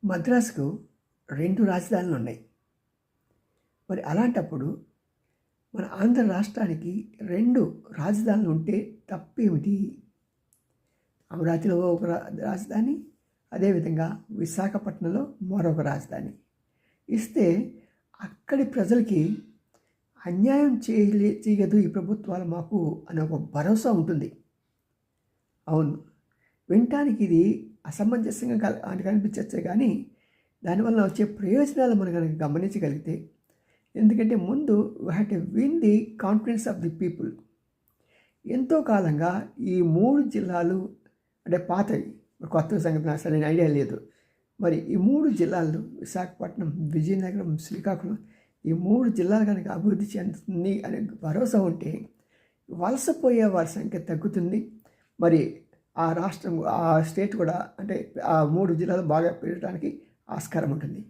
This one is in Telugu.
మద్రాసుకు 2 రాజధానులు ఉన్నాయి. మరి అలాంటప్పుడు మన ఆంధ్ర రాష్ట్రానికి 2 రాజధానులు ఉంటే తప్పేమిటి? అమరావతిలో ఒక రాజధాని, అదేవిధంగా విశాఖపట్నంలో మరొక రాజధాని ఇస్తే అక్కడి ప్రజలకి అన్యాయం చేయదు ఈ ప్రభుత్వాలు మాకు అనే ఒక భరోసా ఉంటుంది. అవును, వినటానికి ఇది అసమంజసంగా కనిపించచ్చే కానీ దానివల్ల వచ్చే ప్రయోజనాలు మనం కనుక గమనించగలిగితే, ఎందుకంటే ముందు we have to win the confidence of the people. ఎంతో కాలంగా ఈ 3 జిల్లాలు అంటే పాతవి, కొత్త సంగతి నాకు సరైన ఐడియా లేదు. మరి ఈ 3 జిల్లాలు విశాఖపట్నం, విజయనగరం, శ్రీకాకుళం, ఈ 3 జిల్లాలు కనుక అభివృద్ధి చెందుతుంది అనే భరోసా ఉంటే వలసపోయే వారి సంఖ్య తగ్గుతుంది. మరి ఆ రాష్ట్రం, ఆ స్టేట్ కూడా అంటే ఆ 3 జిల్లాలు బాగా పెరగడానికి ఆస్కారం ఉంటుంది.